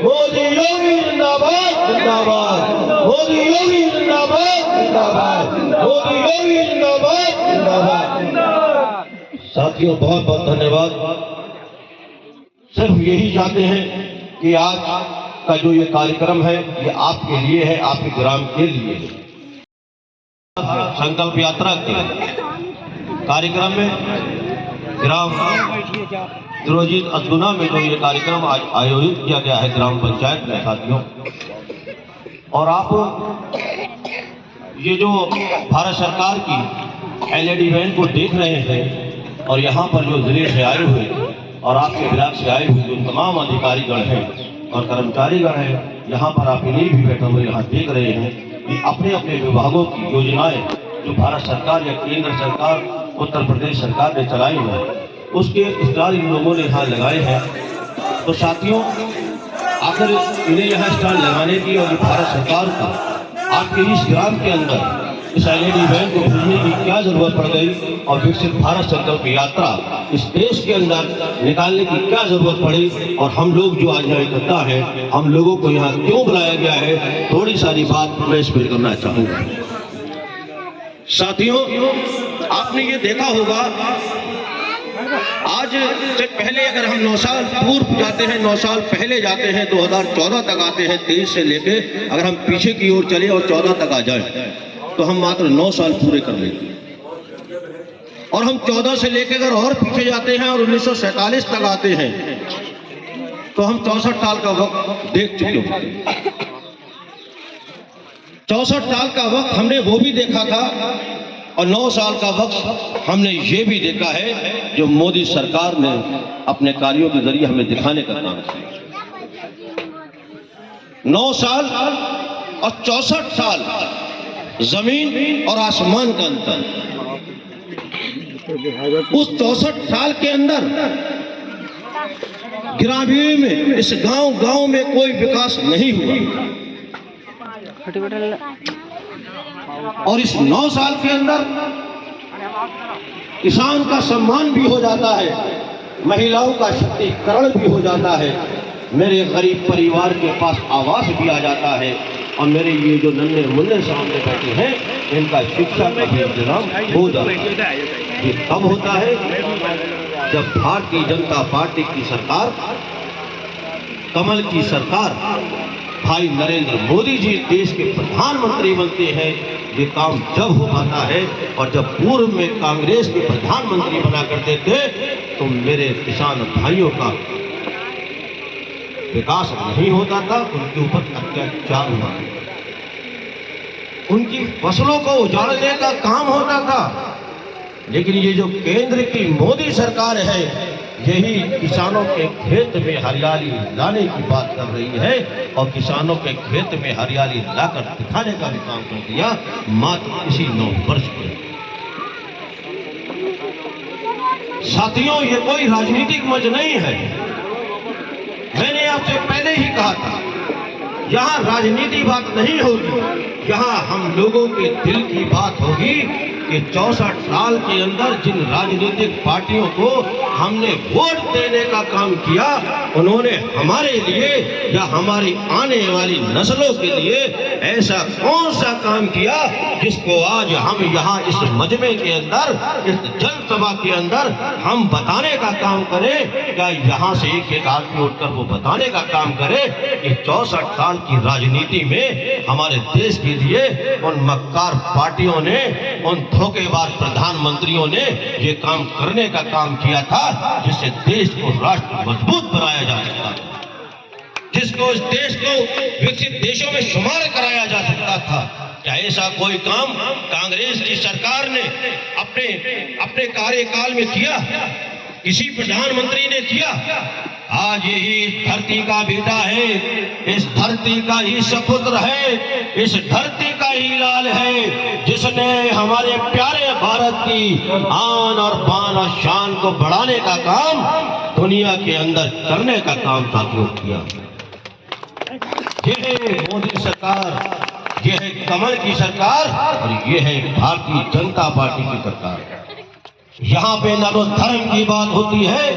मोदी योगी जिंदाबाद जिंदाबाद, मोदी योगी जिंदाबाद जिंदाबाद, मोदी योगी जिंदाबाद जिंदाबाद। साथियों बहुत बहुत धन्यवाद। सिर्फ यही चाहते हैं कि आज का जो ये कार्यक्रम है ये आपके लिए है, आपके ग्राम के लिए। संकल्प यात्रा के कार्यक्रम में ग्राम दिरोजीत अदगुना में जो ये कार्यक्रम आज आयोजित किया गया है ग्राम पंचायत में साथियों, और आप ये जो भारत सरकार की LED वैन को देख रहे हैं और यहाँ पर जो जिले से आए हुए और आपके ब्लॉक से आए हुए जो तमाम अधिकारीगण हैं और कर्मचारीगण हैं, यहाँ पर आप इन्हीं भी बैठे हुए यहाँ देख रहे हैं कि अपने अपने विभागों की योजनाएं जो भारत सरकार या केंद्र सरकार उत्तर प्रदेश सरकार ने चलाई है उसके स्टॉल इन लोगों ने यहाँ लगाए हैं। तो साथियों आखिर इन्हें यहाँ स्टॉल लगाने की और भारत सरकार को आपके इस ग्राम के अंदर इस LED वैन को भेजने की क्या जरूरत पड़ गई और विकसित भारत संकल्प यात्रा इस देश के अंदर निकालने की क्या जरूरत पड़ी और हम लोग जो आज यहाँ इकट्ठा है हम लोगों को यहाँ क्यों बुलाया गया है, थोड़ी सारी बात मैं इस पर करना चाहूंगा। साथियों आपने ये देखा होगा आज से पहले अगर हम 9 साल पूर्व जाते हैं, 9 साल पहले जाते हैं, 2014 तक आते हैं, 23 से लेके अगर हम पीछे की ओर चले और 14 तक आ जाएं तो हम मात्र 9 साल पूरे कर लेते हैं। और हम 14 से लेकर अगर और पीछे जाते हैं और 1947 तक आते हैं तो हम 64 साल का वक्त देख चुके हैं। 64 साल का वक्त हमने वो भी देखा था और 9 साल का वक्त हमने ये भी देखा है जो मोदी सरकार ने अपने कार्यों के जरिए हमें दिखाने का काम किया। 9 साल और 64 साल, जमीन और आसमान का अंतर। उस 64 साल के अंदर ग्रामीण में इस गांव में कोई विकास नहीं हुआ और इस 9 साल के अंदर किसान का सम्मान भी हो जाता है, महिलाओं का शक्तिकरण भी हो जाता है, मेरे गरीब परिवार के पास आवास भी आ जाता है और मेरे ये जो नन्हे मुन्ने सामने बैठे हैं इनका शिक्षा का भी इंतजाम हो जाता है। ये कब होता है? जब भारतीय जनता पार्टी की सरकार, कमल की सरकार, भाई नरेंद्र मोदी जी देश के प्रधानमंत्री बनते हैं। ये काम जब हो पाता है और जब पूर्व में कांग्रेस के प्रधानमंत्री बना करते थे तो मेरे किसान भाइयों का विकास नहीं होता था, उनके ऊपर अत्याचार हुआ, उनकी फसलों को उजाड़ने का काम होता था। लेकिन ये जो केंद्र की मोदी सरकार है यही किसानों के खेत में हरियाली लाने की बात कर रही है और किसानों के खेत में हरियाली लाकर दिखाने का भी काम कर दिया मात्र इसी 9 वर्ष में। साथियों ये कोई राजनीतिक मंच नहीं है, मैंने आपसे पहले ही कहा था यहाँ राजनीति बात नहीं होगी, यहाँ हम लोगों के दिल की बात होगी कि 64 साल के अंदर जिन राजनीतिक पार्टियों को हमने वोट देने का काम किया उन्होंने हमारे लिए या हमारी आने वाली नस्लों के लिए ऐसा कौन सा काम किया जिसको आज हम यहाँ इस मजमे के अंदर, इस जनसभा के अंदर हम बताने का काम करें। क्या यहाँ से एक आदमी उठकर वो बताने का काम करे कि 64 साल की राजनीति में हमारे देश के लिए उन मक्कार पार्टियों ने, उन धोखेबाज प्रधानमंत्रियों ने ये काम करने का काम किया था जिससे देश को राष्ट्र मजबूत बनाया जा सकता था, जिसको इस देश को विकसित देशों में शुमार कराया जा सकता था। क्या ऐसा कोई काम कांग्रेस की सरकार ने अपने कार्यकाल में किया? किसी प्रधानमंत्री ने किया? आज यही इस धरती का बेटा है, इस धरती का ही सपुत्र है, इस धरती का ही लाल है जिसने हमारे प्यारे भारत की आन और बान और शान को बढ़ाने का काम दुनिया के अंदर करने का काम साथियों किया। ये है मोदी सरकार, ये है कमल की सरकार और ये है भारतीय जनता पार्टी की सरकार। यहाँ पे न तो धर्म की बात होती है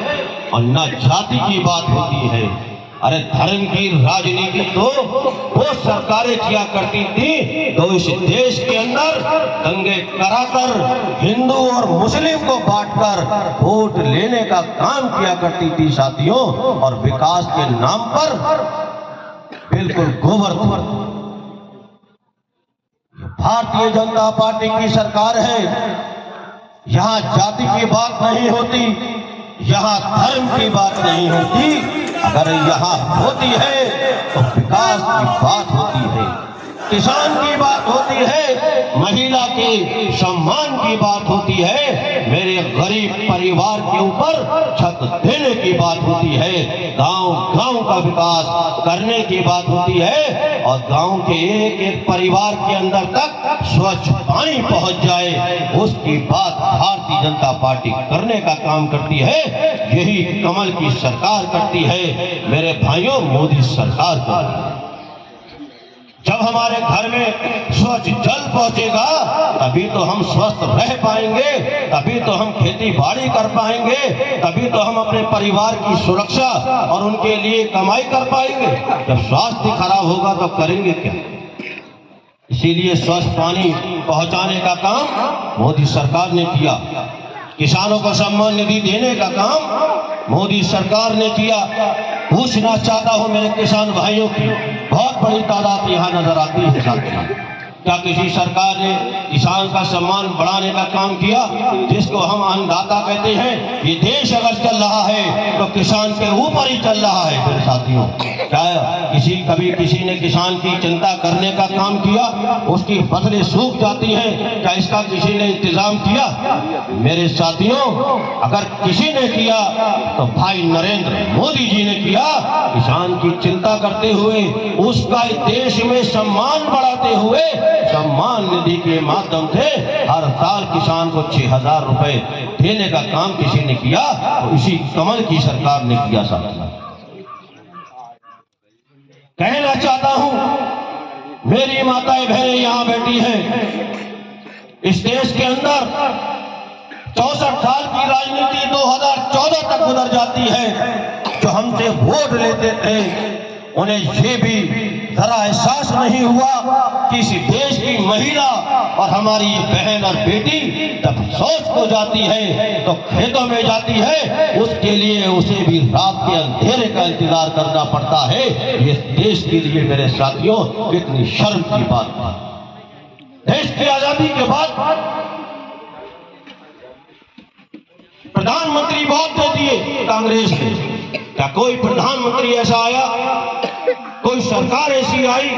और न जाति की बात होती है। अरे धर्म की राजनीति तो वो सरकारें किया करती थी तो इस देश के अंदर दंगे कराकर हिंदू और मुस्लिम को बांटकर वोट लेने का काम किया करती थी साथियों, और विकास के नाम पर बिल्कुल गोबर। भारतीय जनता पार्टी की सरकार है, यहाँ जाति की बात नहीं होती, यहाँ धर्म की बात नहीं होती, अगर यहाँ होती है तो विकास की बात होती है, किसान की बात होती है, महिला के सम्मान की बात होती है, मेरे गरीब परिवार के ऊपर छत देने की बात होती है, गांव का विकास करने की बात होती है, और गांव के एक एक परिवार के अंदर तक स्वच्छ पानी पहुंच जाए, उसकी बात भारतीय जनता पार्टी करने का काम करती है। यही कमल की सरकार करती है मेरे भाइयों, मोदी सरकार करती है। जब हमारे घर में स्वच्छ जल पहुंचेगा तभी तो हम स्वस्थ रह पाएंगे, तभी तो हम खेती बाड़ी कर पाएंगे, तभी तो हम अपने परिवार की सुरक्षा और उनके लिए कमाई कर पाएंगे। जब स्वास्थ्य खराब होगा तो करेंगे क्या? इसीलिए स्वच्छ पानी पहुंचाने का काम मोदी सरकार ने किया, किसानों को सम्मान निधि देने का काम मोदी सरकार ने किया। पूछना चाहता हूं मेरे किसान भाइयों की बहुत बड़ी तादाद यहाँ नजर आती है साथियों, क्या किसी सरकार ने किसान का सम्मान बढ़ाने का काम किया? जिसको हम अन्नदाता कहते हैं, ये देश अगर चल रहा है तो किसान के ऊपर ही चल रहा है। फिर साथियों, क्या कभी किसी ने किसान की चिंता करने का काम किया? उसकी फसलें सूख जाती हैं, क्या इसका किसी ने इंतजाम किया? मेरे साथियों, अगर किसी ने किया तो भाई नरेंद्र मोदी जी ने किया। किसान की चिंता करते हुए, उसका देश में सम्मान बढ़ाते हुए सम्मान निधि के माध्यम से हर साल किसान को 6,000 रुपए देने का काम किसी ने किया, तो इसी कमल की सरकार ने किया। साथियों, कहना चाहता हूं मेरी माताएं बहनें यहां बैठी हैं, इस देश के अंदर 64 साल की राजनीति 2014 तक गुजर जाती है। जो हमसे वोट लेते थे उन्हें ये भी जरा एहसास नहीं हुआ कि इस देश की महिला और हमारी ये बहन और बेटी जब शौच हो जाती है तो खेतों में जाती है, उसके लिए उसे भी रात के अंधेरे का इंतजार करना पड़ता है। ये देश के लिए मेरे साथियों कितनी शर्म की बात है। देश की आजादी के बाद प्रधानमंत्री बहुत दे दिए कांग्रेस ने, क्या कोई प्रधानमंत्री ऐसा आया, कोई सरकार ऐसी आई,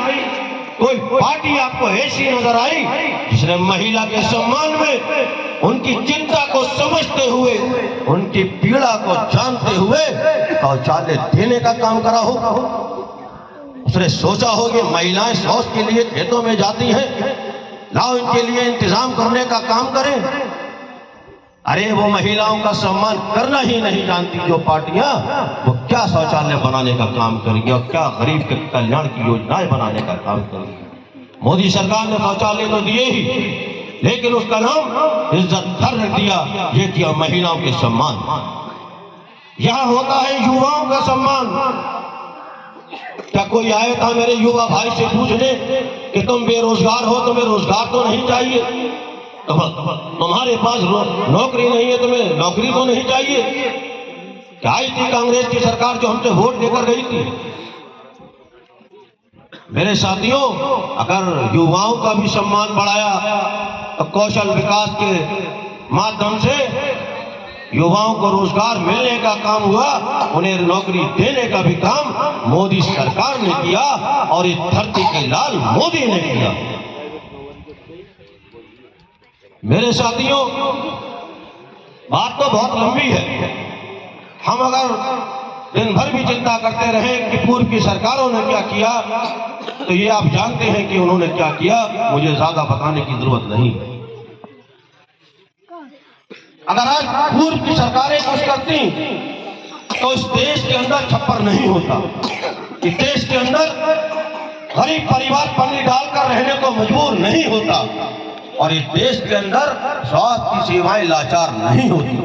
कोई पार्टी आपको ऐसी नजर आई जिसने महिला के सम्मान में उनकी चिंता को समझते हुए, उनकी पीड़ा को जानते हुए शौचालय देने का काम करा हो? उसने सोचा हो कि महिलाएं शौच के लिए खेतों में जाती हैं, लाओ इनके लिए इंतजाम करने का काम करें। अरे वो महिलाओं का सम्मान करना ही नहीं जानती जो पार्टियां, वो क्या शौचालय बनाने का काम करेंगी और क्या गरीब के कल्याण की योजनाएं बनाने का काम करेंगी। मोदी सरकार ने शौचालय तो दिए ही, लेकिन उसका नाम इज्जत घर रख दिया, ये किया महिलाओं के सम्मान। यहां होता है युवाओं का सम्मान। क्या कोई आया था मेरे युवा भाई से पूछने कि तुम बेरोजगार हो, तुम्हें रोजगार तो नहीं चाहिए? तुम्हारे पास नौकरी नहीं है, तुम्हें नौकरी तो नहीं चाहिए? क्या आई थी कांग्रेस की सरकार जो हमसे वोट देकर गई थी? मेरे साथियों, अगर युवाओं का भी सम्मान बढ़ाया तो कौशल विकास के माध्यम से युवाओं को रोजगार मिलने का काम हुआ, उन्हें नौकरी देने का भी काम मोदी सरकार ने किया और इस धरती के लाल मोदी ने किया। मेरे साथियों, बात तो बहुत लंबी है। हम अगर दिन भर भी चिंता करते रहे कि पूर्व की सरकारों ने क्या किया, तो ये आप जानते हैं कि उन्होंने क्या किया, मुझे ज्यादा बताने की जरूरत नहीं। अगर आज पूर्व की सरकारें कुछ करती तो इस देश के अंदर छप्पर नहीं होता, इस देश के अंदर गरीब परिवार पन्नी डालकर रहने को मजबूर नहीं होता, और इस देश के अंदर स्वास्थ्य की सेवाएं लाचार नहीं होती।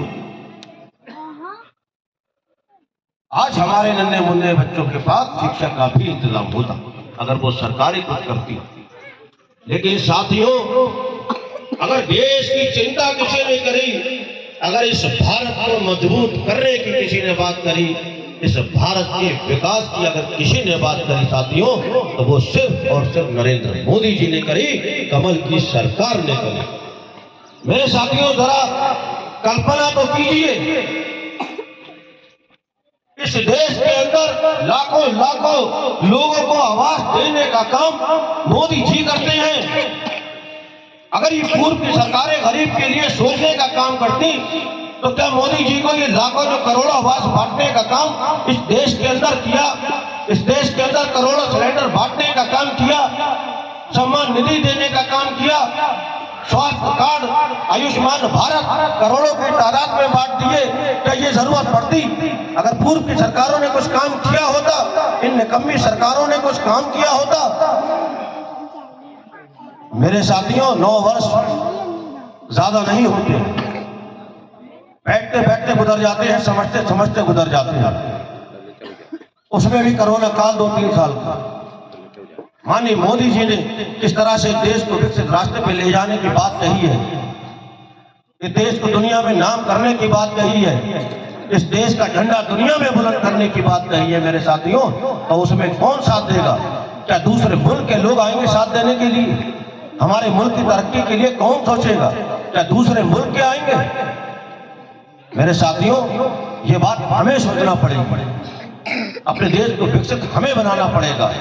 आज हमारे नन्हे मुन्ने बच्चों के पास शिक्षा का भी इंतजाम होता अगर वो सरकारें कुछ करती। लेकिन साथियों, अगर देश की चिंता किसी ने करी, अगर इस भारत को मजबूत करने की किसी ने बात करी, इस भारत के विकास की अगर किसी ने बात करी साथियों, तो वो सिर्फ और सिर्फ नरेंद्र मोदी जी ने करी, कमल की सरकार ने करी। मेरे साथियों, जरा कल्पना तो कीजिए, इस देश के अंदर लाखों लाखों लोगों को आवाज देने का काम मोदी जी करते हैं। अगर ये पूर्व की सरकारें गरीब के लिए सोचने का काम करती, तो क्या मोदी जी को ये लाखों जो करोड़ों आवाज बांटने का काम इस देश के अंदर किया? इस देश के अंदर करोड़ों सिलेंडर बांटने का काम किया, सम्मान निधि देने का काम किया, स्वास्थ्य कार्ड, आयुष्मान भारत करोड़ों की तादाद में बांट दिए? क्या ये जरूरत पड़ती? अगर पूर्व की सरकारों ने कुछ काम किया होता, इन निकम्मी सरकारों ने कुछ काम किया होता? मेरे साथियों, 9 वर्ष ज्यादा नहीं होते, बैठते बैठते गुजर जाते हैं, समझते समझते गुजर जाते हैं। उसमें भी कोरोना काल 2-3 साल का। माननीय मोदी जी ने किस तरह से देश को विकसित रास्ते पे ले जाने की बात कही है, इस देश को दुनिया में नाम करने की बात कही है, इस देश का झंडा दुनिया में बुलंद करने की बात कही है मेरे साथियों, तो उसमें कौन साथ देगा? क्या दूसरे मुल्क के लोग आएंगे साथ देने के लिए? हमारे मुल्क की तरक्की के लिए कौन सोचेगा? क्या दूसरे मुल्क के आएंगे? मेरे साथियों, ये बात हमें सोचना पड़ेगी। अपने देश को विकसित हमें बनाना पड़ेगा,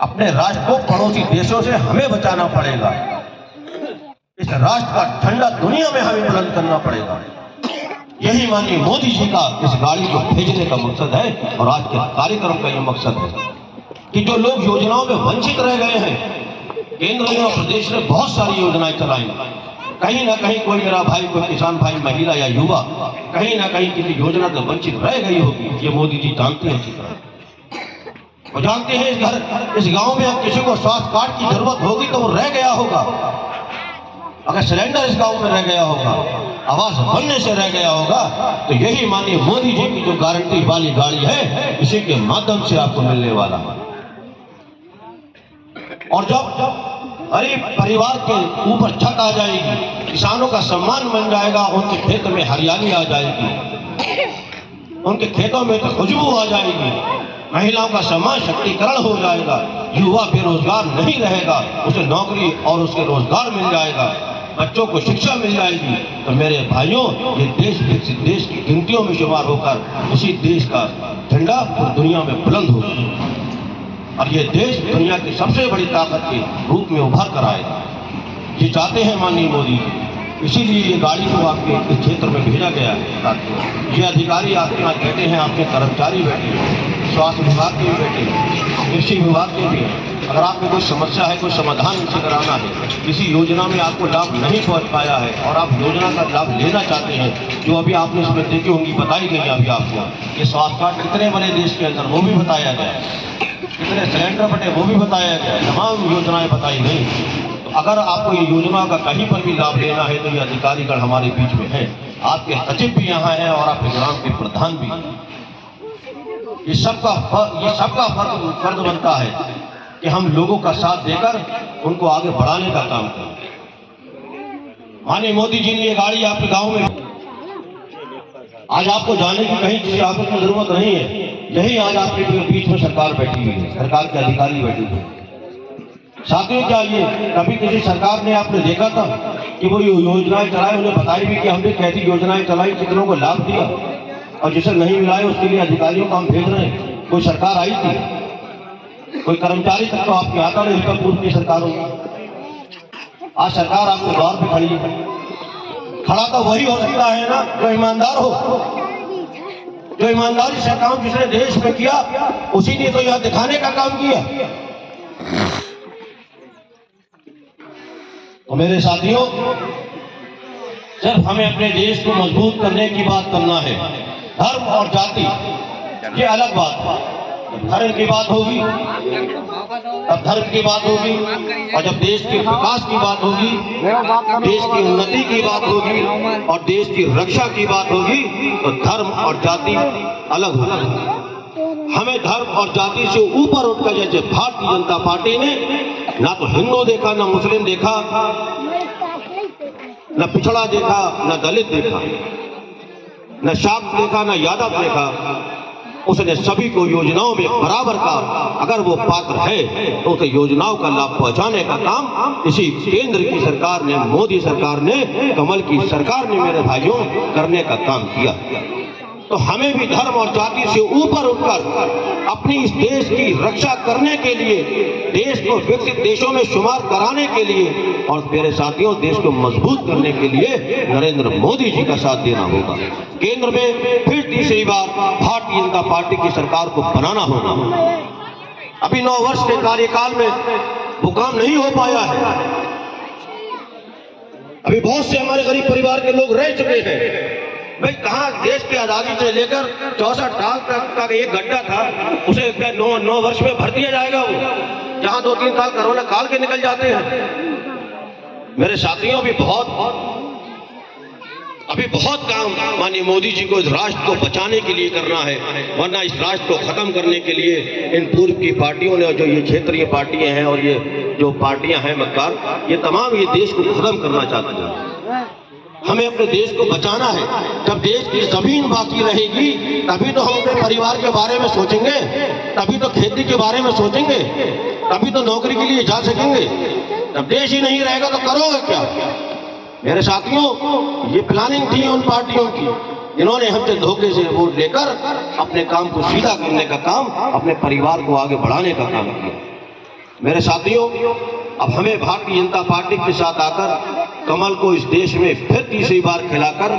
अपने राष्ट्र को पड़ोसी देशों से हमें बचाना पड़ेगा, इस राष्ट्र का झंडा दुनिया में हमें बुलंद करना पड़ेगा। यही माननीय मोदी जी का इस गाड़ी को भेजने का मकसद है, और आज के कार्यक्रम का यह मकसद है कि जो लोग योजनाओं में वंचित रह गए हैं, केंद्र ने और प्रदेश ने बहुत सारी योजनाएं चलाई, कहीं ना कहीं कोई मेरा भाई, कोई किसान भाई, महिला या युवा कहीं ना कहीं किसी योजना से वंचित रह गई होगी। ये मोदी जी जानते हैं अच्छी तरह। वो जानते हैं इस गांव में अब किसी को स्वास्थ्य कार्ड की जरूरत होगी तो वो रह गया होगा, अगर सिलेंडर इस गांव में रह गया होगा, आवास बनने से रह गया होगा, तो यही माननीय मोदी जी की जो गारंटी वाली गाड़ी है, इसी के माध्यम से आपको मिलने वाला है। और जब गरीब परिवार के ऊपर छत आ जाएगी, किसानों का सम्मान बन जाएगा, उनके खेत में हरियाली आ जाएगी, उनके खेतों में तो खुशबू आ जाएगी, महिलाओं का सम्मान शक्तिकरण हो जाएगा, युवा बेरोजगार नहीं रहेगा, उसे नौकरी और उसके रोजगार मिल जाएगा, बच्चों को शिक्षा मिल जाएगी, तो मेरे भाइयों, ये देश विकसित देश की गिनतियों में शुमार होकर इसी देश का झंडा दुनिया में बुलंद होगा, और ये देश दुनिया की सबसे बड़ी ताकत के रूप में उभर कर आएगा। ये चाहते हैं माननीय मोदी जी, इसीलिए ये गाड़ी को आपके इस क्षेत्र में भेजा गया है। ये अधिकारी आपके यहाँ बैठे हैं, आपके कर्मचारी बैठे हैं, स्वास्थ्य विभाग के भी बैठे हैं, कृषि विभाग के भी हैं। अगर आपको कोई समस्या है, कोई समाधान इनसे कराना है, किसी योजना में आपको लाभ नहीं पहुँच पाया है और आप योजना का लाभ लेना चाहते हैं, जो अभी आपने इसमें देखी होंगी, बताई गई अभी आपको, ये स्वास्थ्य कार्ड कितने बने देश के अंदर वो भी बताया गया, कितने सिलेंडर बटे वो भी बताया गया, तमाम योजनाएं बताई गई। तो अगर आपको ये योजना का कहीं पर भी लाभ लेना है, तो ये अधिकारीगण हमारे बीच में है, आपके सचिव भी यहाँ हैं और आपके ग्राम के प्रधान भी। ये सबका फर्ज बनता है कि हम लोगों का साथ देकर उनको आगे बढ़ाने का काम करें। माननीय मोदी जी ने ये गाड़ी आपके गाँव में, आज आपको जाने की कहीं किसी ऑफिस में जरूरत नहीं है, यही आज आपके बीच में सरकार बैठी हुई है, सरकार के अधिकारी बैठे हुए हैं। साथियों, क्या ये कभी किसी सरकार ने आपने देखा था कि वो योजनाएं चलाए, उन्हें बताई भी कि हमने कैसी योजनाएं चलाई, कितनों को लाभ दिया, और जिसे नहीं मिलाए उसके लिए अधिकारियों को हम भेज रहे हैं? कोई सरकार आई थी? कोई कर्मचारी तक तो आपके आता नहीं था पूर्व की सरकारों में। आज सरकार आपके द्वार पे खड़ी है, खड़ा तो वही हो सकता है ना जो ईमानदार हो, जो ईमानदारी से काम जिसने देश में किया, उसी ने तो यह दिखाने का काम किया। तो मेरे साथियों, सिर्फ हमें अपने देश को मजबूत करने की बात करना है। धर्म और जाति ये अलग बात है, जब धर्म की बात होगी तब धर्म की बात होगी, और जब देश के विकास की बात होगी, देश की उन्नति की बात होगी और देश की रक्षा की बात होगी, तो धर्म और जाति अलग होगी। हमें धर्म और जाति से ऊपर उठकर, जैसे भारतीय जनता पार्टी ने ना तो हिंदू देखा, ना मुस्लिम देखा, न पिछड़ा देखा, न दलित देखा, न शाक्त देखा, न यादव देखा, उसने सभी को योजनाओं में बराबर का, अगर वो पात्र है तो उसे योजनाओं का लाभ पहुंचाने का काम इसी केंद्र की सरकार ने, मोदी सरकार ने, कमल की सरकार ने मेरे भाइयों करने का काम किया। तो हमें भी धर्म और जाति से ऊपर उठकर अपनी इस देश की रक्षा करने के लिए, देश को विकसित देशों में शुमार कराने के लिए और मेरे साथियों देश को मजबूत करने के लिए नरेंद्र मोदी जी का साथ देना होगा। केंद्र में फिर तीसरी बार भारतीय जनता पार्टी की सरकार को बनाना होगा। अभी 9 वर्ष के कार्यकाल में वो काम नहीं हो पाया है। अभी बहुत से हमारे गरीब परिवार के लोग रह चुके हैं। भाई कहाँ देश की आजादी से लेकर 64 साल तक का एक गड्ढा था, उसे 9 वर्ष में भर दिया जाएगा। वो जहाँ 2-3 साल कोरोना काल के निकल जाते हैं। मेरे साथियों भी अभी बहुत काम माननीय मोदी जी को इस राष्ट्र को बचाने के लिए करना है, वरना इस राष्ट्र को खत्म करने के लिए इन पूर्व की पार्टियों ने, जो ये क्षेत्रीय पार्टियां हैं और ये जो पार्टियां हैं मक्कार, ये तमाम ये देश को खत्म करना चाहते हैं। हमें अपने देश को बचाना है। जब देश की जमीन बाकी रहेगी तभी तो हम अपने परिवार के बारे में सोचेंगे, तभी तो खेती के बारे में सोचेंगे, तभी तो नौकरी के लिए जा सकेंगे। जब देश ही नहीं रहेगा तो करोगे क्या? मेरे साथियों, ये प्लानिंग थी उन पार्टियों की जिन्होंने हमसे धोखे से वोट लेकर अपने काम को सीधा करने का काम, अपने परिवार को आगे बढ़ाने का काम किया। मेरे साथियों, अब हमें भारतीय जनता पार्टी के साथ आकर कमल को इस देश में फिर तीसरी बार खिलाकर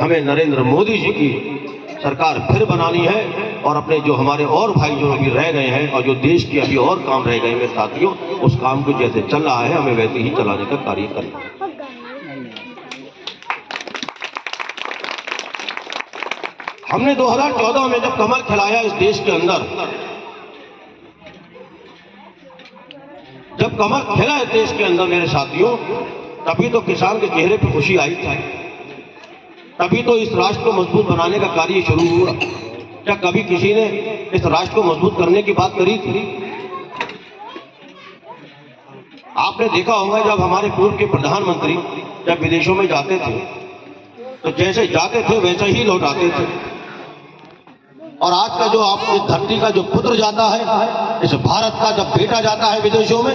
हमें नरेंद्र मोदी जी की सरकार फिर बनानी है, और अपने जो हमारे और भाई जो अभी रह गए हैं और जो देश के अभी और काम रह गए मेरे साथियों, उस काम को जैसे चल रहा है हमें वैसे ही चलाने का कार्य करना है। हमने 2014 में जब कमल खिलाया इस देश के अंदर, जब कमल खिला इस देश के अंदर मेरे साथियों, तभी तो किसान के चेहरे पर खुशी आई थी, तभी तो इस राष्ट्र को मजबूत बनाने का कार्य शुरू हुआ। क्या कभी किसी ने इस राष्ट्र को मजबूत करने की बात करी थी? आपने देखा होगा जब हमारे पूर्व के प्रधानमंत्री जब विदेशों में जाते थे तो जैसे जाते थे वैसे ही लौट आते थे, और आज का जो आप इस धरती का जो पुत्र जाता है, इस भारत का जब बेटा जाता है विदेशों में,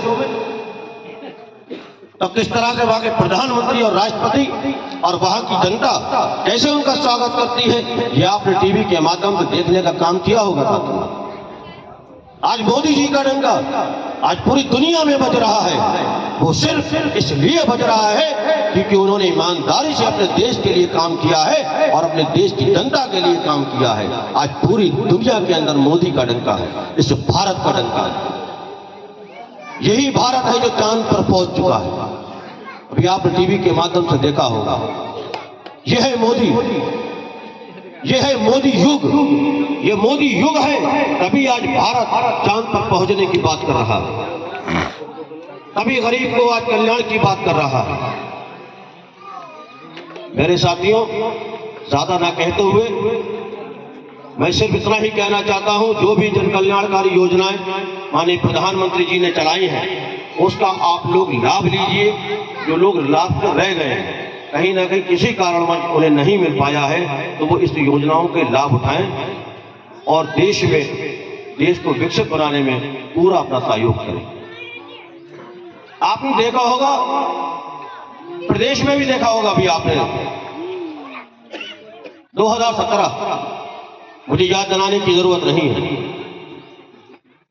तो किस तरह से वहां के प्रधानमंत्री और राष्ट्रपति और वहां की जनता कैसे उनका स्वागत करती है, ये आपने टीवी के माध्यम से देखने का काम किया होगा साथियों। आज मोदी जी का डंका आज पूरी दुनिया में बज रहा है। वो सिर्फ इसलिए बज रहा है क्योंकि उन्होंने ईमानदारी से अपने देश के लिए काम किया है और अपने देश की जनता के लिए काम किया है। आज पूरी दुनिया के अंदर मोदी का डंका है, इस भारत का डंका है। यही भारत है जो चांद पर पहुंच चुका है। अभी आपने टीवी के माध्यम से देखा होगा, यह है मोदी, यह है मोदी युग, ये मोदी युग है, तभी आज भारत चांद पर पहुंचने की बात कर रहा है, तभी गरीब को आज कल्याण की बात कर रहा है। मेरे साथियों, ज्यादा ना कहते हुए मैं सिर्फ इतना ही कहना चाहता हूं, जो भी जन कल्याणकारी योजनाएं माननीय प्रधानमंत्री जी ने चलाई हैं उसका आप लोग लाभ लीजिए। जो लोग लाभ से रह गए हैं, कहीं ना कहीं किसी कारणवश उन्हें नहीं मिल पाया है, तो वो इस योजनाओं के लाभ उठाएं और देश को विकसित बनाने में पूरा अपना सहयोग करें। आपने देखा होगा, प्रदेश में भी देखा होगा, अभी आपने 2017, मुझे याद दिलाने की जरूरत नहीं है,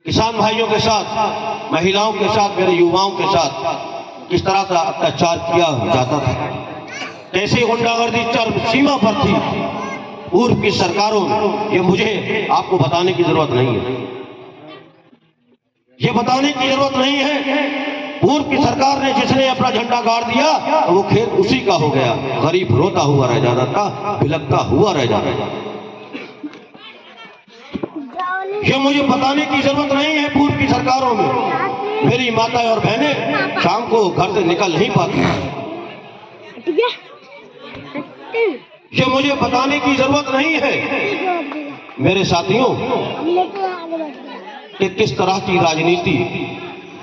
किसान भाइयों के साथ, महिलाओं के साथ, मेरे युवाओं के साथ किस तरह का अत्याचार किया जाता था, कैसे गुंडागर्दी चरम सीमा पर थी पूर्व की सरकारों में। ये मुझे आपको बताने की जरूरत नहीं है, ये बताने की जरूरत नहीं है। पूर्व की सरकार ने जिसने अपना झंडा गाड़ दिया तो वो खेत उसी का हो गया, गरीब रोता हुआ रह जाता था, बिलखता हुआ रह जाता था। ये मुझे बताने की जरूरत नहीं है। पूर्व की सरकारों में मेरी माता और बहनें शाम को घर से निकल नहीं पाती। ये मुझे बताने की जरूरत नहीं है मेरे साथियों कि किस तरह की राजनीति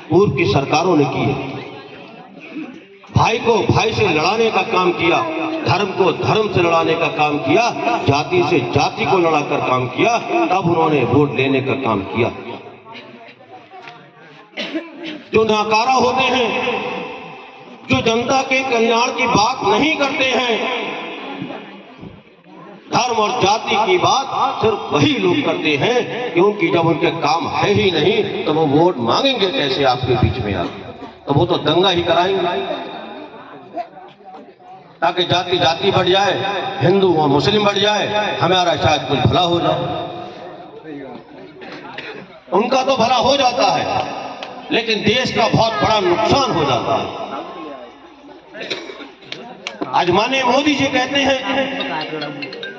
पूर्व की सरकारों ने की है। भाई को भाई से लड़ाने का काम किया, धर्म को धर्म से लड़ाने का काम किया, जाति से जाति को लड़ाकर काम किया, तब उन्होंने वोट लेने का काम किया। जो नाकारा होते हैं, जो जनता के कल्याण की बात नहीं करते हैं, धर्म और जाति की बात सिर्फ वही लोग करते हैं, क्योंकि जब उनके काम है ही नहीं तो वो वोट मांगेंगे कैसे आपके बीच में आके? तो वो तो दंगा ही कराएंगे ताकि जाति जाति बढ़ जाए, हिंदू और मुस्लिम बढ़ जाए, हमारा शायद कुछ भला हो जाए। उनका तो भला हो जाता है, लेकिन देश का बहुत बड़ा नुकसान हो जाता है। आज माननीय मोदी जी कहते हैं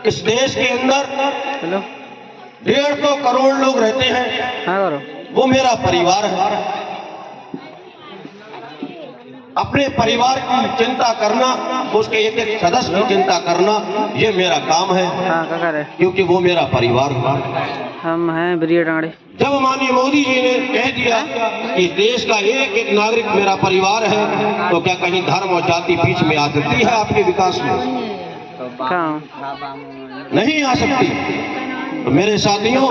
इस देश के अंदर 150 करोड़ लोग रहते हैं, वो मेरा परिवार है। अपने परिवार की चिंता करना, उसके एक एक सदस्य की चिंता करना, ये मेरा काम है, क्योंकि वो मेरा परिवार है। हम हैं ब्रिया डांडे। जब माननीय मोदी जी ने कह दिया कि देश का एक एक नागरिक मेरा परिवार है, तो क्या कहीं धर्म और जाति बीच में आ सकती है आपके विकास में? नहीं आ सकती। तो मेरे साथियों,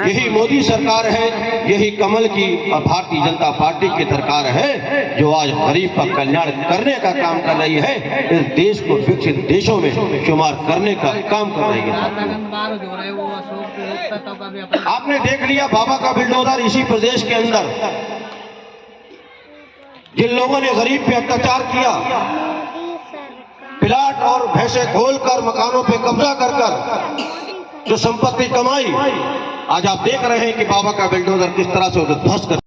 यही मोदी सरकार है, यही कमल की और भारतीय जनता पार्टी की सरकार है जो आज गरीब का कल्याण करने का काम कर रही है, इस देश को विकसित देशों में शुमार करने का काम कर रही है। आपने देख लिया बाबा का बिल्डोजर इसी प्रदेश के अंदर, जिन लोगों ने गरीब पे अत्याचार किया, प्लाट और भैंसे खोलकर मकानों पे कब्जा कर जो संपत्ति कमाई, आज आप देख रहे हैं कि बाबा का बिल्डोजर किस तरह से उसे ध्वस्त कर